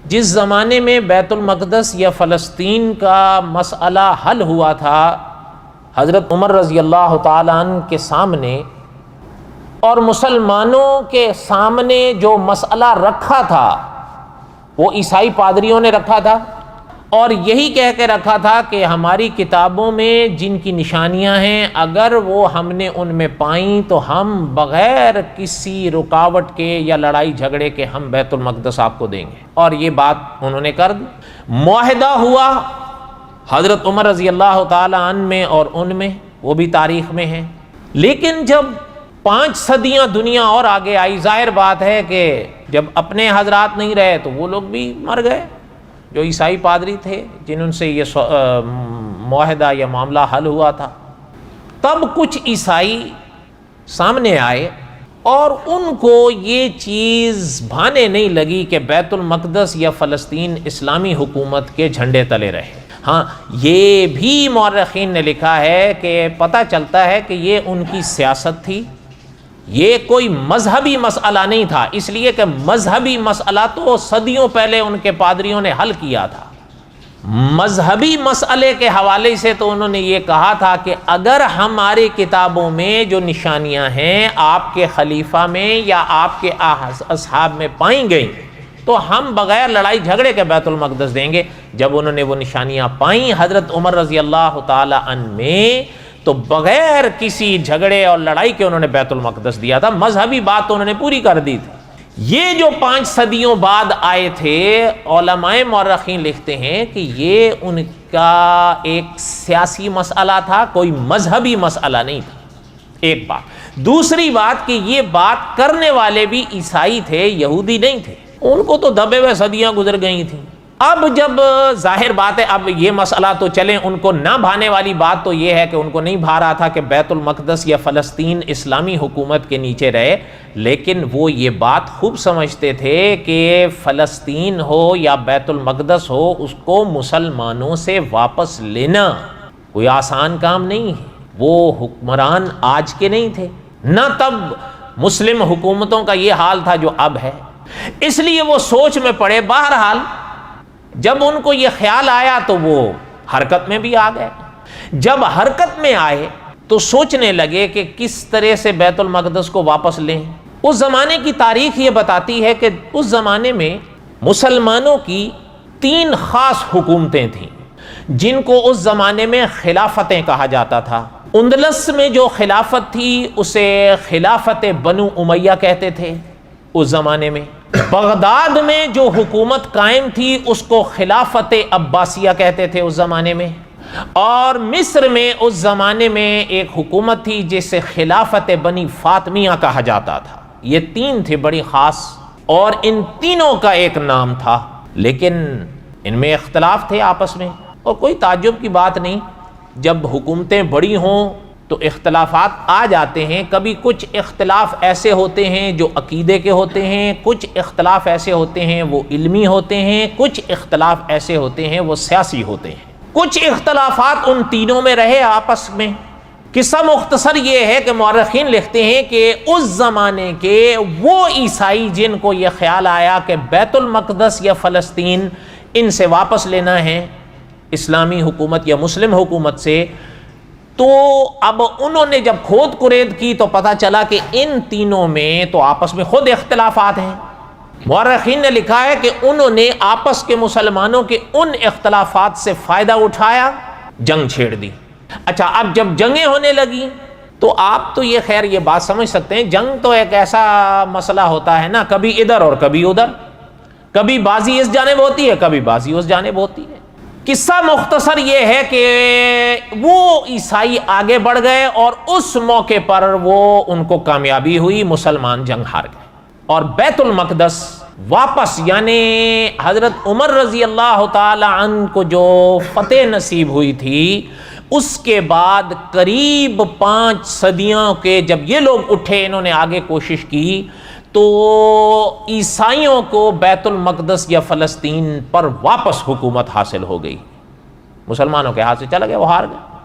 جس زمانے میں بیت المقدس یا فلسطین کا مسئلہ حل ہوا تھا حضرت عمر رضی اللہ تعالیٰ عنہ کے سامنے، اور مسلمانوں کے سامنے جو مسئلہ رکھا تھا وہ عیسائی پادریوں نے رکھا تھا، اور یہی کہہ کے رکھا تھا کہ ہماری کتابوں میں جن کی نشانیاں ہیں اگر وہ ہم نے ان میں پائیں تو ہم بغیر کسی رکاوٹ کے یا لڑائی جھگڑے کے ہم بیت المقدس آپ کو دیں گے، اور یہ بات انہوں نے کر دی۔ معاہدہ ہوا حضرت عمر رضی اللہ تعالی عنہ میں اور ان میں، وہ بھی تاریخ میں ہیں۔ لیکن جب 5 صدیاں دنیا اور آگے آئی، ظاہر بات ہے کہ جب اپنے حضرات نہیں رہے تو وہ لوگ بھی مر گئے جو عیسائی پادری تھے جن سے یہ معاہدہ یا معاملہ حل ہوا تھا۔ تب کچھ عیسائی سامنے آئے اور ان کو یہ چیز بھانے نہیں لگی کہ بیت المقدس یا فلسطین اسلامی حکومت کے جھنڈے تلے رہے۔ ہاں، یہ بھی مورخین نے لکھا ہے کہ پتہ چلتا ہے کہ یہ ان کی سیاست تھی، یہ کوئی مذہبی مسئلہ نہیں تھا، اس لیے کہ مذہبی مسئلہ تو صدیوں پہلے ان کے پادریوں نے حل کیا تھا۔ مذہبی مسئلے کے حوالے سے تو انہوں نے یہ کہا تھا کہ اگر ہماری کتابوں میں جو نشانیاں ہیں آپ کے خلیفہ میں یا آپ کے اصحاب میں پائیں گئیں تو ہم بغیر لڑائی جھگڑے کے بیت المقدس دیں گے۔ جب انہوں نے وہ نشانیاں پائیں حضرت عمر رضی اللہ تعالی عنہ میں، تو بغیر کسی جھگڑے اور لڑائی کے انہوں نے بیت المقدس دیا تھا۔ مذہبی بات تو انہوں نے پوری کر دی تھی۔ یہ جو 5 صدیوں بعد آئے تھے، علماء مورخین لکھتے ہیں کہ یہ ان کا ایک سیاسی مسئلہ تھا، کوئی مذہبی مسئلہ نہیں تھا۔ ایک بات۔ دوسری بات کہ یہ بات کرنے والے بھی عیسائی تھے، یہودی نہیں تھے، ان کو تو دبے ہوئے صدیاں گزر گئی تھیں۔ اب جب ظاہر بات ہے اب یہ مسئلہ تو چلیں، ان کو نہ بھانے والی بات تو یہ ہے کہ ان کو نہیں بھا رہا تھا کہ بیت المقدس یا فلسطین اسلامی حکومت کے نیچے رہے، لیکن وہ یہ بات خوب سمجھتے تھے کہ فلسطین ہو یا بیت المقدس ہو، اس کو مسلمانوں سے واپس لینا کوئی آسان کام نہیں ہے۔ وہ حکمران آج کے نہیں تھے، نہ تب مسلم حکومتوں کا یہ حال تھا جو اب ہے، اس لیے وہ سوچ میں پڑے۔ بہرحال جب ان کو یہ خیال آیا تو وہ حرکت میں بھی آ گئے۔ جب حرکت میں آئے تو سوچنے لگے کہ کس طرح سے بیت المقدس کو واپس لیں۔ اس زمانے کی تاریخ یہ بتاتی ہے کہ اس زمانے میں مسلمانوں کی 3 خاص حکومتیں تھیں جن کو اس زمانے میں خلافتیں کہا جاتا تھا۔ اندلس میں جو خلافت تھی اسے خلافت بنو امیہ کہتے تھے اس زمانے میں۔ بغداد میں جو حکومت قائم تھی اس کو خلافت عباسیہ کہتے تھے اس زمانے میں، اور مصر میں اس زمانے میں ایک حکومت تھی جسے خلافت بنی فاطمیہ کہا جاتا تھا۔ یہ 3 تھے بڑی خاص، اور ان تینوں کا ایک نام تھا، لیکن ان میں اختلاف تھے آپس میں، اور کوئی تعجب کی بات نہیں، جب حکومتیں بڑی ہوں تو اختلافات آ جاتے ہیں۔ کبھی کچھ اختلاف ایسے ہوتے ہیں جو عقیدے کے ہوتے ہیں، کچھ اختلاف ایسے ہوتے ہیں وہ علمی ہوتے ہیں، کچھ اختلاف ایسے ہوتے ہیں وہ سیاسی ہوتے ہیں۔ کچھ اختلافات ان تینوں میں رہے آپس میں۔ قصہ مختصر یہ ہے کہ مورخین لکھتے ہیں کہ اس زمانے کے وہ عیسائی جن کو یہ خیال آیا کہ بیت المقدس یا فلسطین ان سے واپس لینا ہے اسلامی حکومت یا مسلم حکومت سے، تو اب انہوں نے جب کھود کرید کی تو پتہ چلا کہ ان تینوں میں تو آپس میں خود اختلافات ہیں۔ مورخین نے لکھا ہے کہ انہوں نے آپس کے مسلمانوں کے ان اختلافات سے فائدہ اٹھایا، جنگ چھیڑ دی۔ اچھا، اب جب جنگیں ہونے لگی تو آپ تو یہ خیر یہ بات سمجھ سکتے ہیں، جنگ تو ایک ایسا مسئلہ ہوتا ہے نا، کبھی ادھر اور کبھی ادھر، کبھی بازی اس جانب ہوتی ہے کبھی بازی اس جانب ہوتی ہے۔ قصہ مختصر یہ ہے کہ وہ عیسائی آگے بڑھ گئے اور اس موقع پر ان کو کامیابی ہوئی، مسلمان جنگ ہار گئے، اور بیت المقدس واپس، یعنی حضرت عمر رضی اللہ تعالی عنہ کو جو فتح نصیب ہوئی تھی، اس کے بعد قریب 5 صدیوں کے جب یہ لوگ اٹھے، انہوں نے آگے کوشش کی، تو عیسائیوں کو بیت المقدس یا فلسطین پر واپس حکومت حاصل ہو گئی، مسلمانوں کے ہاتھ سے چلا گیا، وہ ہار گئے۔